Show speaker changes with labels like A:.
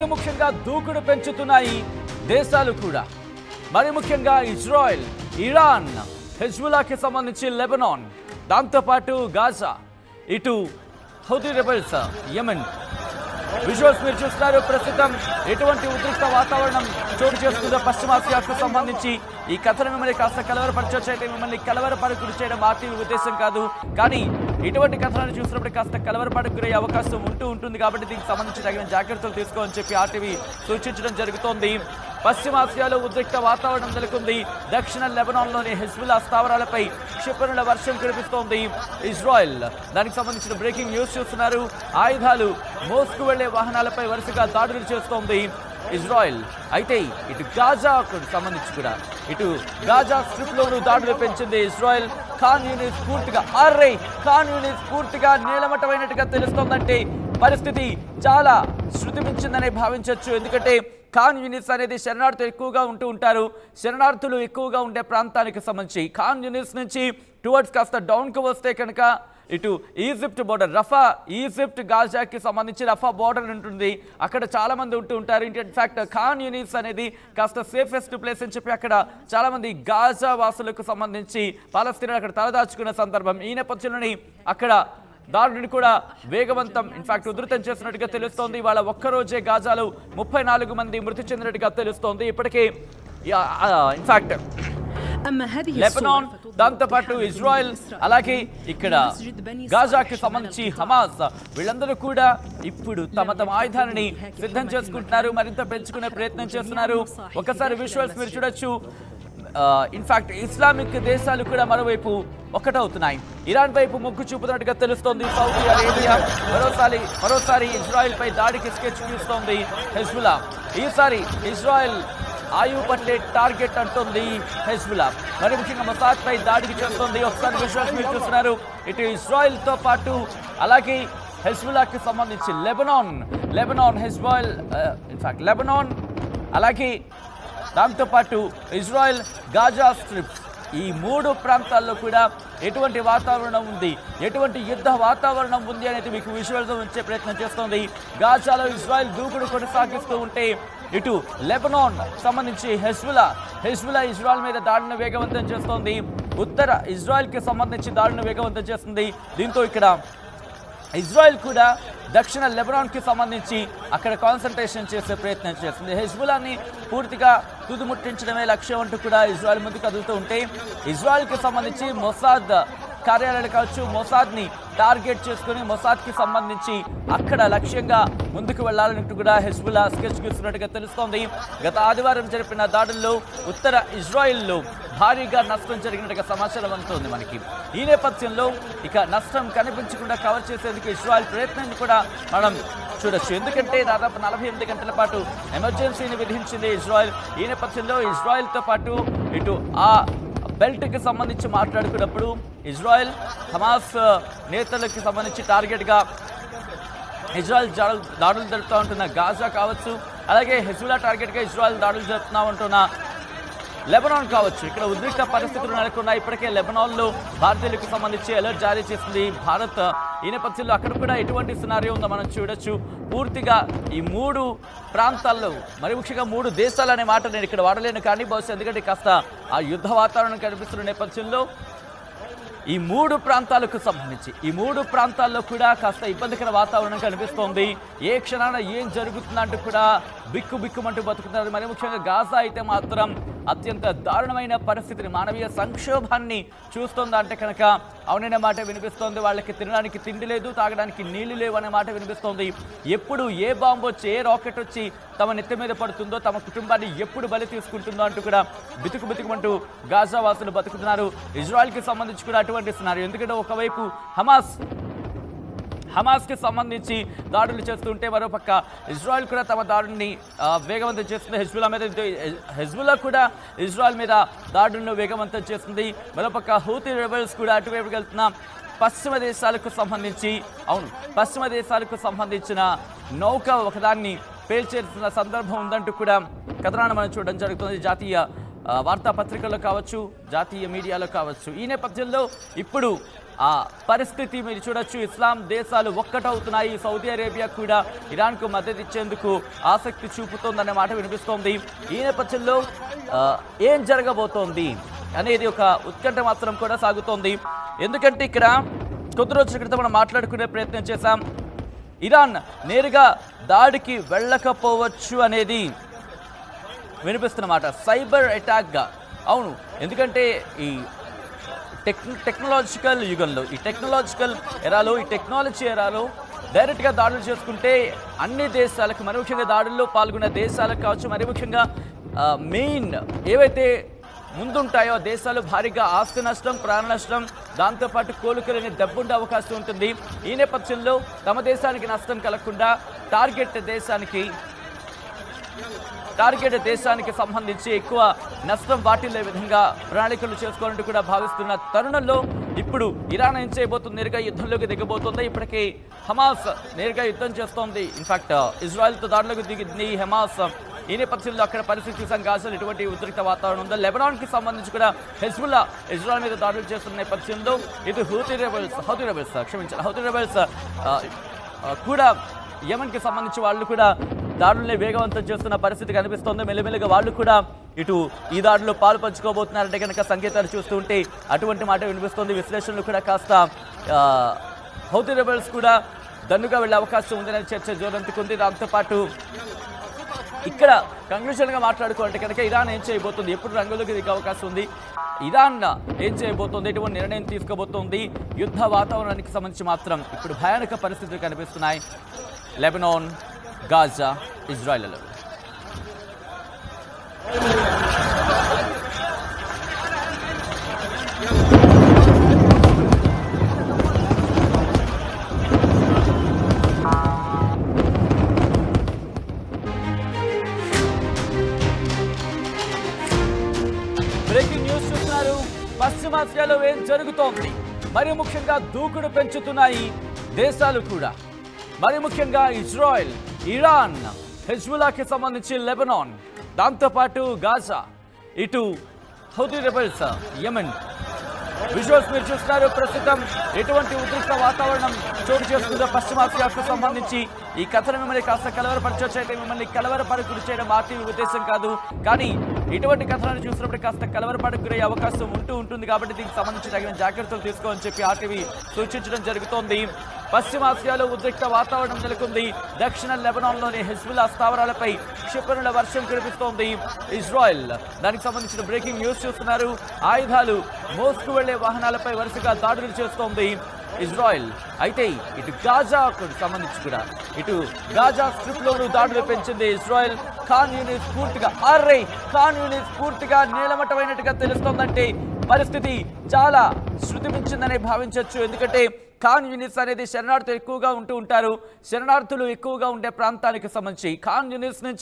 A: ముఖ్యంగా దూకుడు పెంచుతున్నాయి దేశాలు కూడా మరి ముఖ్యంగా ఇజ్రాయెల్ ఇరాన్ హెజ్బుల్లాకి సంబంధించి లెబనాన్ దాంతో పాటు గాజా ఇటు హౌతీ రెబెల్స్ యెమెన్ విజువల్స్ మీరు చూస్తున్నారు ప్రస్తుతం ఎటువంటి ఉద్రిక్త వాతావరణం చోటు చేసుకుందో పశ్చిమాసియాకు సంబంధించి ఈ కథను మిమ్మల్ని కాస్త కలవరపరచొచ్చైతే మిమ్మల్ని కలవరపడకుడు చేయడం ఆర్టీవీ ఉద్దేశం కాదు కానీ ఇటువంటి కథలను చూసినప్పుడు కాస్త కలవరపడకు గురయ్యే అవకాశం ఉంటుంది కాబట్టి దీనికి సంబంధించి తగిన జాగ్రత్తలు తీసుకోవాలని చెప్పి ఆర్టీవీ సూచించడం జరుగుతోంది పశ్చిమాసియాలో ఉద్రిక్త వాతావరణం నెలకొంది దక్షిణ లెబనాన్లోని హెజ్బుల్లా స్థావరాలపై క్షిపణుల వర్షం కురిపిస్తోంది ఇజ్రాయెల్ దానికి సంబంధించిన బ్రేకింగ్ న్యూస్ చూస్తున్నారు ఆయుధాలు మోసుకు వెళ్లే వాహనాలపై వరుసగా దాడులు చేస్తోంది ఇజ్రాయెల్ అయితే ఇటు గాజాకు సంబంధించి కూడా ఇటు గాజా స్ట్రిప్ లోను దాడులు పెంచింది ఇజ్రాయెల్ ఖాన్ యూనిస్ పూర్తిగా నేలమట్టమైనట్టుగా తెలుస్తోందంటే పరిస్థితి చాలా శృతి మించిందనే భావించవచ్చు ఎందుకంటే ఖాన్ యూనిస్ అనేది శరణార్థులు ఎక్కువగా ఉంటారు శరణార్థులు ఎక్కువగా ఉండే ప్రాంతానికి సంబంధించి ఖాన్ యూనిస్ నుంచి టువర్డ్స్ కాస్త డౌన్కు వస్తే కనుక ఇటు ఈజిప్ట్ బోర్డర్ రఫా ఈజిప్ట్ గాజాకి సంబంధించి రఫా బోర్డర్ ఉంటుంది అక్కడ చాలా మంది ఉంటారు ఇన్ఫాక్ట్ ఖాన్ యూనిస్ అనేది కాస్త సేఫెస్ట్ ప్లేస్ అని చెప్పి అక్కడ చాలా మంది గాజా వాసులకు సంబంధించి పాలస్తీనాలు అక్కడ తలదాచుకున్న సందర్భం ఈ నేపథ్యంలోని అక్కడ దారుని కూడా వేగవంతం ఇన్ఫాక్ట్ ఉధృతం చేస్తున్నట్టుగా తెలుస్తోంది వాళ్ళ ఒక్కరోజే గాజాలో 34 మంది మృతి చెందినట్టుగా తెలుస్తోంది ఇప్పటికే ఇన్ఫాక్ట్ లెబనాన్ దాంతో పాటు ఇజ్రాయెల్ అలాగే ఇక్కడ గాజాకి సంబంధించి హమాస్ వీళ్ళందరూ కూడా ఇప్పుడు తమ ఆయుధాలని సిద్ధం చేసుకుంటున్నారు మరింత పెంచుకునే ప్రయత్నం చేస్తున్నారు ఒకసారి విజువల్స్ మీరు చూడొచ్చు ఇన్ఫాక్ట్ ఇస్లామిక్ దేశాలు కూడా మరోవైపు ఒకటవుతున్నాయి ఇరాన్ వైపు మొగ్గు చూపుతున్నట్టుగా తెలుస్తోంది సౌదీ అరేబియా మరోసారి ఇజ్రాయెల్ పై దాడికి స్కెచ్ చూస్తోంది హెజ్బుల్లా ఈసారి ఇజ్రాయెల్ ఆయువు పట్టే టార్గెట్ అంటుంది హెజ్బుల్లా మరి ముఖ్యంగా మొసాద్ పై దాడికి చేస్తోంది ఒకసారి విశ్వాసం మీరు చూస్తున్నారు ఇటు ఇజ్రాయెల్ తో పాటు అలాగే హెజ్బుల్లాకి సంబంధించి లెబనాన్ హెజ్బాల్ ఇన్ఫాక్ట్ లెబనాన్ అలాగే దాంతో పాటు ఇజ్రాయెల్ గాజా స్ట్రిప్ ఈ 3 ప్రాంతాల్లో కూడా ఎటువంటి వాతావరణం ఉంది ఎటువంటి యుద్ధ వాతావరణం ఉంది అనేది మీకు విజువల్స్ ఉంచే ప్రయత్నం చేస్తోంది గాజాలో ఇజ్రాయెల్ దూకుడు కొనసాగిస్తూ ఉంటే ఇటు లెబనాన్ సంబంధించి హెజ్బుల్లా ఇజ్రాయెల్ మీద దాడిని వేగవంతం చేస్తోంది ఉత్తర ఇజ్రాయెల్కి సంబంధించి దాడిని వేగవంతం చేస్తుంది దీంతో ఇక్కడ ఇజ్రాయెల్ కూడా దక్షిణ లెబనాన్కి సంబంధించి అక్కడ కాన్సన్ట్రేషన్ చేసే ప్రయత్నం చేస్తుంది హెజ్బుల్లాని పూర్తిగా తుదిముట్టించడమే లక్ష్యం అంటూ కూడా ఇజ్రాయెల్ ముందుకు కదులుతూ ఉంటే ఇజ్రాయెల్కి సంబంధించి మొసాద్ కార్యాలయాలు కావచ్చు మొసాద్ని టార్గెట్ చేసుకుని మొసాద్కి సంబంధించి అక్కడ లక్ష్యంగా ముందుకు వెళ్లాలంటూ కూడా హెజ్బుల్లా స్కెచ్ గీస్తున్నట్టుగా తెలుస్తోంది గత ఆదివారం జరిపిన దాడుల్లో ఉత్తర ఇజ్రాయెల్లో భారీగా నష్టం జరిగినట్టుగా సమాచారం అందుతోంది మనకి ఈ నేపథ్యంలో ఇక నష్టం కనిపించకుండా కవర్ చేసేందుకు ఇజ్రాయెల్ ప్రయత్నాన్ని కూడా మనం చూడొచ్చు ఎందుకంటే దాదాపు 48 గంటల పాటు ఎమర్జెన్సీని విధించింది ఇజ్రాయెల్ ఈ నేపథ్యంలో ఇజ్రాయెల్తో పాటు ఇటు ఆ బెల్ట్కి సంబంధించి మాట్లాడుకున్నప్పుడు ఇజ్రాయెల్ హమాస్ నేతలకు సంబంధించి టార్గెట్గా ఇజ్రాయెల్ దాడులు జరుపుతూ ఉంటున్న గాజా కావచ్చు అలాగే హెజ్బుల్లా టార్గెట్గా ఇజ్రాయెల్ దాడులు జరుపుతూ ఉంటున్న లెబనాన్ కావచ్చు ఇక్కడ ఉద్రిక్త పరిస్థితులు నెలకొన్నాయి ఇప్పటికే లెబనాన్లో భారతీయులకు సంబంధించి అలర్ట్ జారీ చేసింది భారత్ ఈ నేపథ్యంలో అక్కడ కూడా ఎటువంటి సినారియో ఉందో మనం చూడొచ్చు పూర్తిగా ఈ 3 ప్రాంతాల్లో మరి ముఖ్యంగా 3 దేశాలు అనే మాట నేను ఇక్కడ వాడలేను కానీ బహుశా ఎందుకంటే కాస్త ఆ యుద్ధ వాతావరణం కనిపిస్తున్న నేపథ్యంలో ఈ 3 ప్రాంతాలకు సంబంధించి ఈ 3 ప్రాంతాల్లో కూడా కాస్త ఇబ్బందికర వాతావరణం కనిపిస్తోంది ఏ క్షణాన ఏం జరుగుతుందంటూ కూడా బిక్కుమంటూ బతుకుతున్నారు మరి ముఖ్యంగా గాజా అయితే మాత్రం అత్యంత దారుణమైన పరిస్థితిని మానవీయ సంక్షోభాన్ని చూస్తోందంటే కనుక అవుననే మాట వినిపిస్తోంది వాళ్ళకి తినడానికి తిండి లేదు తాగడానికి నీళ్లు లేవు అనే మాట వినిపిస్తోంది ఎప్పుడు ఏ బాంబు వచ్చి ఏ రాకెట్ వచ్చి తమ నెత్తి మీద పడుతుందో తమ కుటుంబాన్ని ఎప్పుడు బలి తీసుకుంటుందో అంటూ కూడా బితుకుమంటూ గాజా వాసులు బతుకుతున్నారు ఇజ్రాయెల్కి సంబంధించి కూడా అటువంటి సినారియో ఎందుకంటే ఒకవైపు హమాస్కి సంబంధించి దాడులు చేస్తుంటే మరోపక్క ఇజ్రాయెల్ కూడా తమ దాడుని వేగవంతం చేస్తుంది హెజ్బుల్లా కూడా ఇజ్రాయెల్ మీద దాడులను వేగవంతం చేస్తుంది మరోపక్క హూతీ రెబెల్స్ కూడా అటువైపు వెళ్తున్న పశ్చిమ దేశాలకు సంబంధించిన నౌక ఒకదాన్ని పేల్చేస్తున్న సందర్భం ఉందంటూ కూడా కథనాన్ని మనం చూడడం జరుగుతుంది జాతీయ వార్తాపత్రికల్లో కావచ్చు జాతీయ మీడియాలో కావచ్చు ఈ నేపథ్యంలో ఇప్పుడు ఆ పరిస్థితి మీరు చూడొచ్చు. ఇస్లాం దేశాలు ఒక్కటవుతున్నాయి. సౌదీ అరేబియా కూడా ఇరాన్కు మద్దతు ఇచ్చేందుకు ఆసక్తి చూపుతోందనే మాట వినిపిస్తోంది. ఈ నేపథ్యంలో ఏం జరగబోతోంది అనేది ఒక ఉత్కంఠ మాత్రం కూడా సాగుతోంది. ఎందుకంటే ఇక్కడ కొద్ది రోజుల క్రితం మనం మాట్లాడుకునే ప్రయత్నం చేశాం. ఇరాన్ నేరుగా దాడికి వెళ్ళకపోవచ్చు అనేది వినిపిస్తున్నమాట, సైబర్ అటాక్గా. అవును, ఎందుకంటే ఈ టెక్నాలజికల్ యుగంలో, ఈ టెక్నాలజికల్ ఎరాలో, ఈ టెక్నాలజీ ఎరాలో డైరెక్ట్గా దాడులు చేసుకుంటే అన్ని దేశాలకు, మరి ముఖ్యంగా దాడుల్లో పాల్గొనే దేశాలకు కావచ్చు, మరి ముఖ్యంగా మెయిన్ ఏవైతే ముందుంటాయో దేశాలు భారీగా ఆస్తి నష్టం, ప్రాణ నష్టం, దాంతోపాటు కోలుకోలేని దెబ్బుండే అవకాశం ఉంటుంది. ఈ నేపథ్యంలో తమ దేశానికి నష్టం కలగకుండా టార్గెట్ దేశానికి సంబంధించి ఎక్కువ నష్టం వాటిల్లే విధంగా ప్రణాళికలు చేసుకోవాలంటూ కూడా భావిస్తున్న తరుణంలో ఇప్పుడు ఇరాన్ ఏం చేయబోతుంది? నేరుగా యుద్ధంలోకి దిగబోతుంది. ఇప్పటికే హమాస్ నేరుగా యుద్ధం చేస్తోంది. ఇన్ఫాక్ట్ ఇజ్రాయెల్తో దాడులకు దిగింది హమాస్. ఈ నేపథ్యంలో అక్కడ పరిస్థితి చూసాం. గాజాలో ఎటువంటి ఉద్రిక్త వాతావరణం ఉందో. లెబనాన్కి సంబంధించి కూడా హెజ్బుల్లా ఇజ్రాయెల్ మీద దాడులు చేస్తున్న నేపథ్యంలో ఇది హౌతీ రెబెల్స్ కూడా యెమెన్కి సంబంధించి వాళ్ళు కూడా దాడుల్ని వేగవంతం చేస్తున్న పరిస్థితి కనిపిస్తోంది. మెల్లమెల్లగా వాళ్ళు కూడా ఇటు ఈ దాడిలో పాలు పంచుకోబోతున్నారంటే కనుక సంకేతాలు చూస్తూ ఉంటే అటువంటి మాట వినిపిస్తోంది. విశ్లేషణలు కూడా కాస్త హౌతీ రెబెల్స్ కూడా దన్నుగా వెళ్ళే అవకాశం ఉందనే చర్చ జోరందుకుంది. దాంతోపాటు ఇక్కడ కంక్లూజన్గా మాట్లాడుకోవాలంటే కనుక ఇరాన్ ఏం చేయబోతుంది, ఎప్పుడు రంగులోకి దిగే అవకాశం ఉంది, ఇరాన్ ఏం చేయబోతోంది, ఎటువంటి నిర్ణయం తీసుకోబోతోంది, యుద్ధ వాతావరణానికి సంబంధించి మాత్రం ఇప్పుడు భయానక పరిస్థితులు కనిపిస్తున్నాయి లెబనాన్, గాజా, ఇజ్రాయెల్లో. బ్రేకింగ్ న్యూస్ చూస్తున్నారు. పశ్చిమాసియాలో ఏం జరుగుతోంది? మరి ముఖ్యంగా దూకుడు పెంచుతున్నాయి దేశాలు కూడా. మరి ముఖ్యంగా ఇజ్రాయెల్, ఇరాన్, హెజ్బుల్లాకి సంబంధించి లెబనాన్, దాంతోపాటు గాజా, ఇటు హౌతీ రెబెల్స్, యెమెన్. విజువల్స్ మీరు చూస్తున్నారు. ప్రస్తుతం ఎటువంటి ఉద్రిక్త వాతావరణం చోటు చేసుకుందో పశ్చిమాసియాకు సంబంధించి. ఈ కథను మిమ్మల్ని కాస్త కలవరపరచొచ్చు. అయితే మిమ్మల్ని కలవరపడకుని చేయడం ఆర్టీవీ ఉద్దేశం కాదు, కానీ ఇటువంటి కథనాన్ని చూసినప్పుడు కాస్త కలవరపడకునే అవకాశం ఉంటుంది. కాబట్టి దీనికి సంబంధించి తగిన జాగ్రత్తలు తీసుకోవాలని చెప్పి ఆర్టీవీ సూచించడం జరుగుతోంది. పశ్చిమాసియాలో ఉద్రిక్త వాతావరణం నెలకొంది. దక్షిణ లెబనాన్లోని హెజ్బుల్లా స్థావరాలపై క్షిపణుల వర్షం కురిపిస్తోంది ఇజ్రాయెల్. దానికి సంబంధించిన బ్రేకింగ్ న్యూస్ చూస్తున్నారు. ఆయుధాలు మోసుకు వెళ్లే వాహనాలపై వరుసగా దాడులు చేస్తోంది ఇజ్రాయెల్. అయితే ఇటు గాజాకు సంబంధించి కూడా, ఇటు గాజా స్ట్రిప్ లోను దాడులు పెంచింది ఇజ్రాయెల్. ఖాన్ యూనిస్ పూర్తిగా నీలమట్టమైనట్టుగా తెలుస్తోందంటే పరిస్థితి చాలా శృతి మించిందనే భావించవచ్చు. ఎందుకంటే ఖాన్ యూనిస్ అనేది శరణార్థులు ఎక్కువగా ఉంటారు. శరణార్థులు ఎక్కువగా ఉండే ప్రాంతానికి సంబంధించి ఖాన్ యూనిస్ నుంచి